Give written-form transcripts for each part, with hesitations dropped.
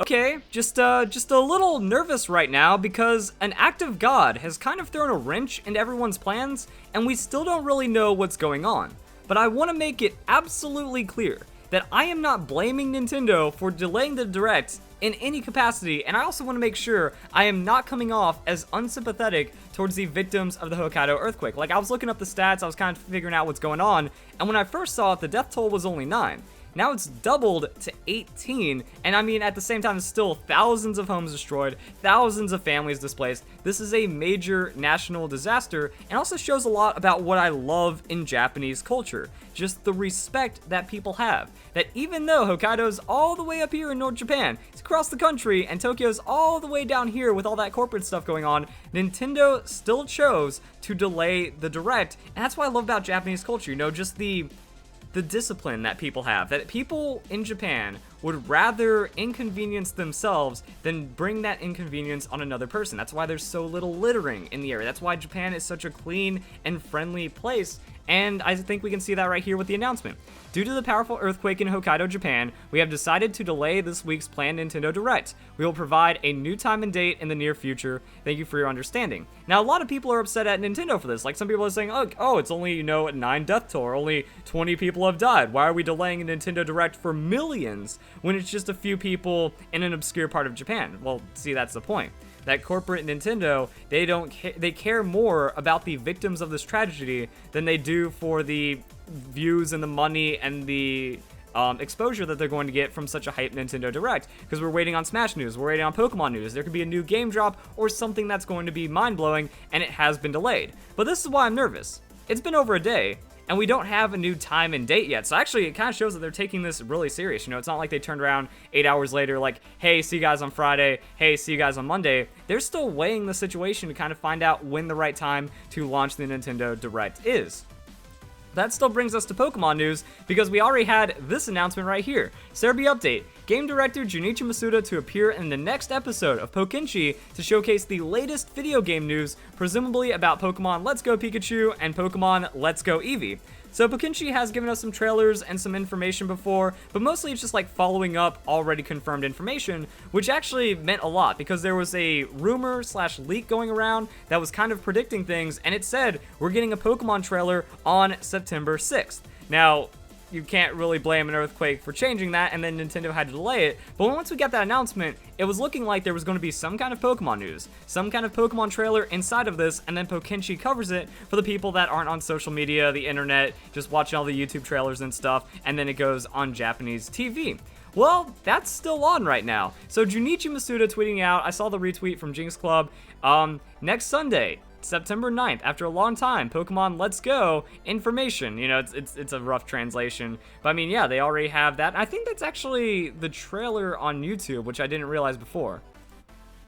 Okay, just a little nervous right now because an act of God has kind of thrown a wrench into everyone's plans, and we still don't really know what's going on. But I want to make it absolutely clear that I am not blaming Nintendo for delaying the Direct in any capacity, and I also want to make sure I am not coming off as unsympathetic towards the victims of the Hokkaido earthquake. Like, I was looking up the stats, I was kind of figuring out what's going on, and when I first saw it, the death toll was only 9. Now it's doubled to 18, and I mean, at the same time, there's still thousands of homes destroyed, thousands of families displaced. This is a major national disaster, and also shows a lot about what I love in Japanese culture. Just the respect that people have. That even though Hokkaido's all the way up here in North Japan, it's across the country, and Tokyo's all the way down here with all that corporate stuff going on, Nintendo still chose to delay the Direct, and that's what I love about Japanese culture, you know, just the discipline that people have, that people in Japan would rather inconvenience themselves than bring that inconvenience on another person. That's why there's so little littering in the area. That's why Japan is such a clean and friendly place, and I think we can see that right here with the announcement. Due to the powerful earthquake in Hokkaido, Japan, we have decided to delay this week's planned Nintendo Direct. We will provide a new time and date in the near future. Thank you for your understanding. Now, a lot of people are upset at Nintendo for this. Like, some people are saying, oh, it's only, 9 death toll, or only 20 people have died. Why are we delaying a Nintendo Direct for millions when it's just a few people in an obscure part of Japan? Well, see, that's the point. That corporate Nintendo, they care more about the victims of this tragedy than they do for the views and the money and the exposure that they're going to get from such a hype Nintendo Direct. Because we're waiting on Smash news, we're waiting on Pokemon news, there could be a new game drop or something that's going to be mind-blowing, and it has been delayed. But this is why I'm nervous. It's been over a day, and we don't have a new time and date yet. So actually, it kind of shows that they're taking this really serious. You know, it's not like they turned around 8 hours later like, hey, see you guys on Friday, hey, see you guys on Monday. They're still weighing the situation to kind of find out when the right time to launch the Nintendo Direct is. That still brings us to Pokemon news, because we already had this announcement right here. Serebii update. Game director Junichi Masuda to appear in the next episode of Pokenchi to showcase the latest video game news, presumably about Pokemon Let's Go Pikachu and Pokemon Let's Go Eevee. So Pokenchi has given us some trailers and some information before, but mostly it's just like following up already confirmed information, which actually meant a lot, because there was a rumor / leak going around that was kind of predicting things, and it said we're getting a Pokemon trailer on September 6th. Now, you can't really blame an earthquake for changing that, and then Nintendo had to delay it. But once we got that announcement, it was looking like there was going to be some kind of Pokemon news, some kind of Pokemon trailer inside of this, and then Pokenchi covers it for the people that aren't on social media, the internet, just watching all the YouTube trailers and stuff, and then it goes on Japanese TV. Well, that's still on right now. So Junichi Masuda tweeting out, I saw the retweet from Jinx Club, next Sunday, September 9th, after a long time, Pokemon Let's Go information. You know, it's a rough translation, but I mean, yeah, they already have that. I think that's actually the trailer on YouTube, which I didn't realize before.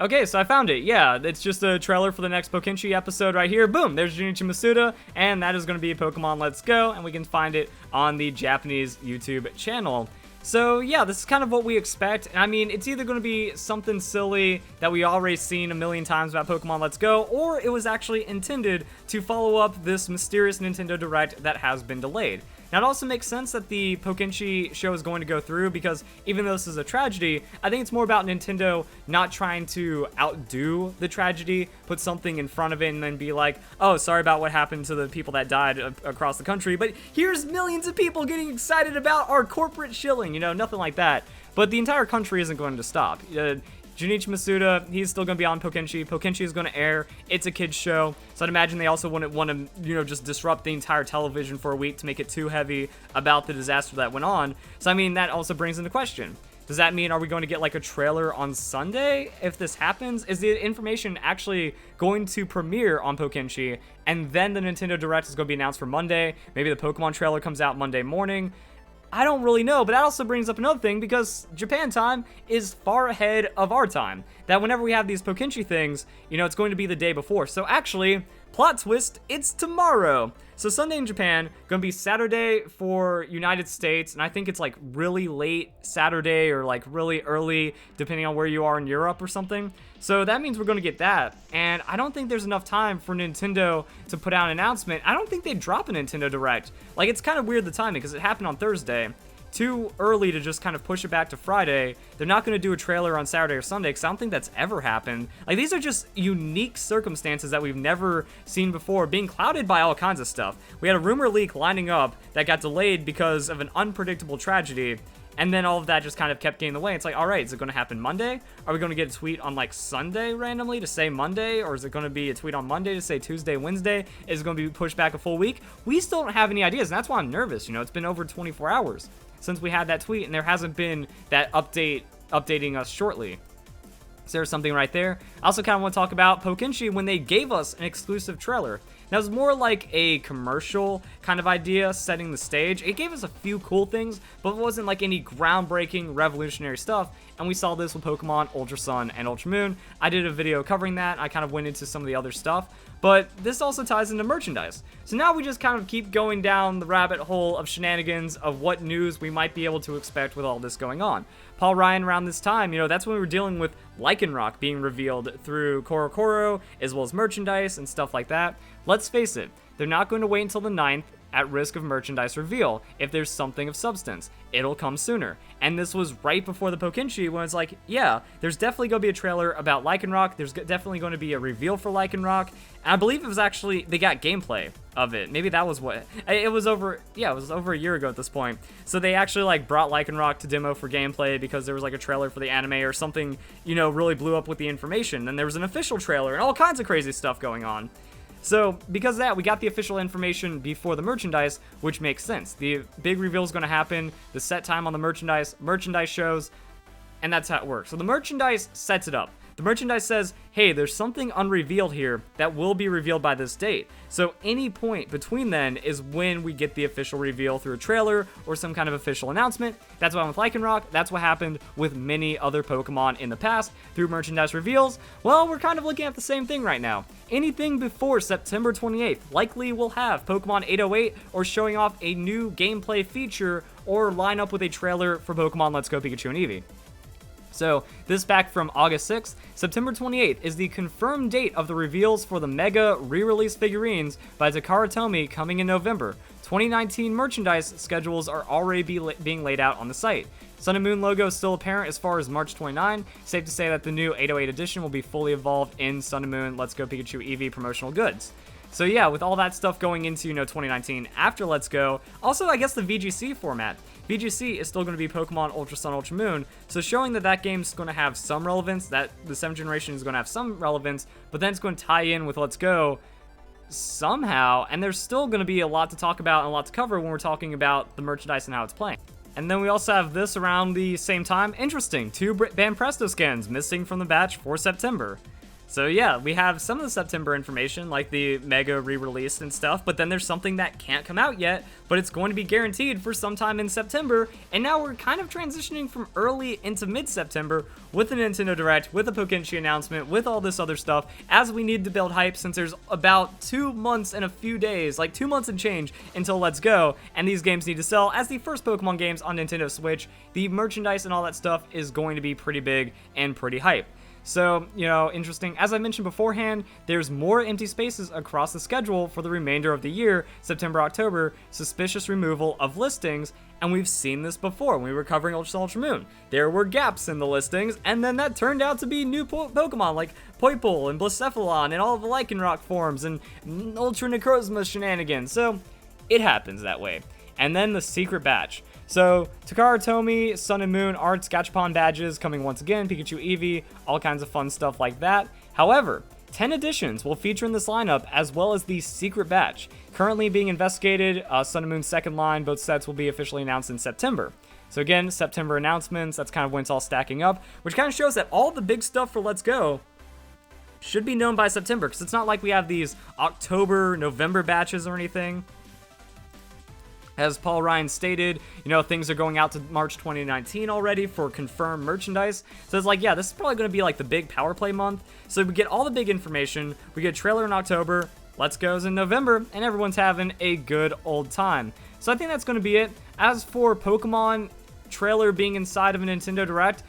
Okay, so I found it. Yeah, it's just a trailer for the next Pokenchi episode right here. Boom, there's Junichi Masuda, and that is going to be Pokemon Let's Go, and we can find it on the Japanese YouTube channel. So yeah, this is kind of what we expect. And I mean, it's either going to be something silly that we already seen a million times about Pokemon Let's Go, or it was actually intended to follow up this mysterious Nintendo Direct that has been delayed. Now, it also makes sense that the Pokenchi show is going to go through, because even though this is a tragedy, I think it's more about Nintendo not trying to outdo the tragedy, put something in front of it, and then be like, oh, sorry about what happened to the people that died across the country, but here's millions of people getting excited about our corporate shilling, you know, nothing like that. But the entire country isn't going to stop. Junichi Masuda, he's still going to be on Pokenchi. Pokenchi is going to air. It's a kid's show. So I'd imagine they also wouldn't want to, you know, just disrupt the entire television for a week to make it too heavy about the disaster that went on. So, I mean, that also brings into question. Does that mean, are we going to get like a trailer on Sunday if this happens? Is the information actually going to premiere on Pokenchi, and then the Nintendo Direct is going to be announced for Monday? Maybe the Pokemon trailer comes out Monday morning. I don't really know, but that also brings up another thing, because Japan time is far ahead of our time. That whenever we have these Pokenchi things, you know, it's going to be the day before. So actually, plot twist, it's tomorrow. So Sunday in Japan, gonna be Saturday for United States, and I think it's like really late Saturday or like really early, depending on where you are in Europe or something. So that means we're gonna get that, and I don't think there's enough time for Nintendo to put out an announcement. I don't think they'd drop a Nintendo Direct. Like, it's kind of weird the timing, because it happened on Thursday. too early to just kind of push it back to Friday. They're not going to do a trailer on Saturday or Sunday because I don't think that's ever happened. Like, these are just unique circumstances that we've never seen before, being clouded by all kinds of stuff. We had a rumor leak lining up that got delayed because of an unpredictable tragedy, and then all of that just kind of kept getting in the way. It's like, all right, is it going to happen Monday? Are we going to get a tweet on like Sunday randomly to say Monday? Or is it going to be a tweet on Monday to say Tuesday, Wednesday? Is it going to be pushed back a full week? We still don't have any ideas, and that's why I'm nervous. You know, it's been over 24 hours since we had that tweet, and there hasn't been that updating us shortly. So there's something right there. I also kind of want to talk about Pokenchi when they gave us an exclusive trailer. Now, it was more like a commercial kind of idea, setting the stage. It gave us a few cool things, but it wasn't like any groundbreaking, revolutionary stuff. And we saw this with Pokemon Ultra Sun and Ultra Moon. I did a video covering that. I kind of went into some of the other stuff. But this also ties into merchandise. So now we just kind of keep going down the rabbit hole of shenanigans of what news we might be able to expect with all this going on. Paul Ryan, around this time, you know, that's when we were dealing with Lycanroc being revealed through Korokoro, as well as merchandise and stuff like that. Let's face it, they're not going to wait until the 9th at risk of merchandise reveal. If there's something of substance, it'll come sooner. And this was right before the Pokenchi when it's like, yeah, there's definitely going to be a trailer about Lycanroc. There's definitely going to be a reveal for Lycanroc. And I believe it was actually, they got gameplay of it. Maybe that was what, it was over a year ago at this point. So they actually like brought Lycanroc to demo for gameplay because there was like a trailer for the anime or something, you know, really blew up with the information. And there was an official trailer and all kinds of crazy stuff going on. So, because of that, we got the official information before the merchandise, which makes sense. The big reveal is going to happen, the set time on the merchandise shows, and that's how it works. So the merchandise sets it up. The merchandise says, hey, there's something unrevealed here that will be revealed by this date. So any point between then is when we get the official reveal through a trailer or some kind of official announcement. That's why with Lycanroc, that's what happened with many other Pokemon in the past through merchandise reveals. Well, we're kind of looking at the same thing right now. Anything before September 28th likely will have Pokemon 808 or showing off a new gameplay feature or line up with a trailer for Pokemon Let's Go Pikachu and Eevee. So, this back from August 6th, September 28th is the confirmed date of the reveals for the Mega re-release figurines by Takara Tomy coming in November. 2019 merchandise schedules are already being laid out on the site. Sun and Moon logo is still apparent as far as March 29. Safe to say that the new 808 edition will be fully evolved in Sun and Moon Let's Go Pikachu Eevee promotional goods. So yeah, with all that stuff going into, 2019 after Let's Go, also I guess the VGC format. VGC is still going to be Pokemon Ultra Sun, Ultra Moon, so showing that that game's going to have some relevance, that the 7th generation is going to have some relevance, but then it's going to tie in with Let's Go somehow, and there's still going to be a lot to talk about and a lot to cover when we're talking about the merchandise and how it's playing. And then we also have this around the same time. Interesting, 2 Banpresto skins missing from the batch for September. So yeah, we have some of the September information, like the Mega re-release and stuff, but then there's something that can't come out yet, but it's going to be guaranteed for sometime in September, and now we're kind of transitioning from early into mid-September with the Nintendo Direct, with the Pokenchi announcement, with all this other stuff, as we need to build hype since there's about 2 months and a few days, like 2 months and change, until Let's Go, and these games need to sell. As the first Pokemon games on Nintendo Switch, the merchandise and all that stuff is going to be pretty big and pretty hype. So, interesting. As I mentioned beforehand, there's more empty spaces across the schedule for the remainder of the year, September, October, suspicious removal of listings, and we've seen this before when we were covering Ultra Sun, Ultra Moon. There were gaps in the listings, and then that turned out to be new Pokemon like Poipole and Blacephalon and all of the Lycanroc forms and Ultra Necrozma shenanigans, so it happens that way. And then the secret batch. So, Takara Tomy, Sun and Moon arts, Gachapon badges coming once again, Pikachu Eevee, all kinds of fun stuff like that. However, 10 editions will feature in this lineup as well as the secret batch. Currently being investigated, Sun and Moon's second line, both sets will be officially announced in September. So again, September announcements, that's kind of when it's all stacking up, which kind of shows that all the big stuff for Let's Go should be known by September, because it's not like we have these October, November batches or anything. As Paul Ryan stated, things are going out to March 2019 already for confirmed merchandise. So it's like, yeah, this is probably going to be like the big power play month. So we get all the big information. We get a trailer in October, Let's Go's in November, and everyone's having a good old time. So I think that's going to be it. As for Pokemon trailer being inside of a Nintendo Direct,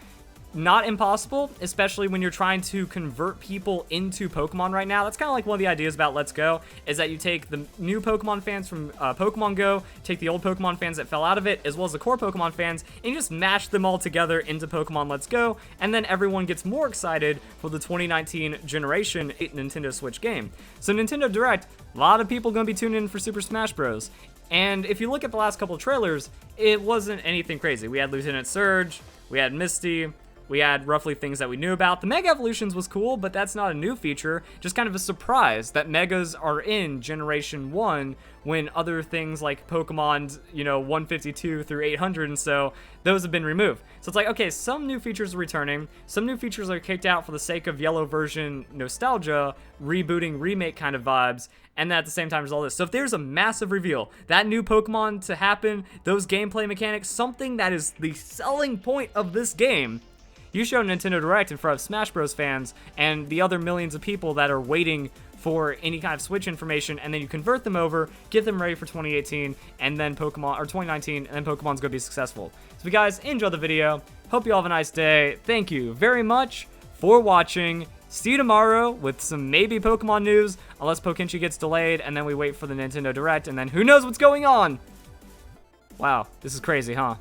not impossible, especially when you're trying to convert people into Pokemon right now. That's kind of like one of the ideas about Let's Go, is that you take the new Pokemon fans from Pokemon Go, take the old Pokemon fans that fell out of it, as well as the core Pokemon fans, and you just mash them all together into Pokemon Let's Go, and then everyone gets more excited for the 2019 generation Nintendo Switch game. So Nintendo Direct, a lot of people gonna be tuning in for Super Smash Bros. And if you look at the last couple of trailers, it wasn't anything crazy. We had Lieutenant Surge, we had Misty, we had roughly things that we knew about. The Mega Evolutions was cool, but that's not a new feature. Just kind of a surprise that Megas are in Generation 1 when other things like Pokemon, 152 through 800 and so, those have been removed. So it's like, okay, some new features are returning. Some new features are kicked out for the sake of yellow version nostalgia, rebooting, remake kind of vibes. And then at the same time there's all this. So if there's a massive reveal, that new Pokemon to happen, those gameplay mechanics, something that is the selling point of this game, you show Nintendo Direct in front of Smash Bros fans and the other millions of people that are waiting for any kind of Switch information, and then you convert them over, get them ready for 2018, and then 2019, and then Pokemon's gonna be successful. So if you guys enjoy the video, hope you all have a nice day. Thank you very much for watching. See you tomorrow with some maybe Pokemon news, unless Pokenchi gets delayed, and then we wait for the Nintendo Direct, and then who knows what's going on? Wow, this is crazy, huh?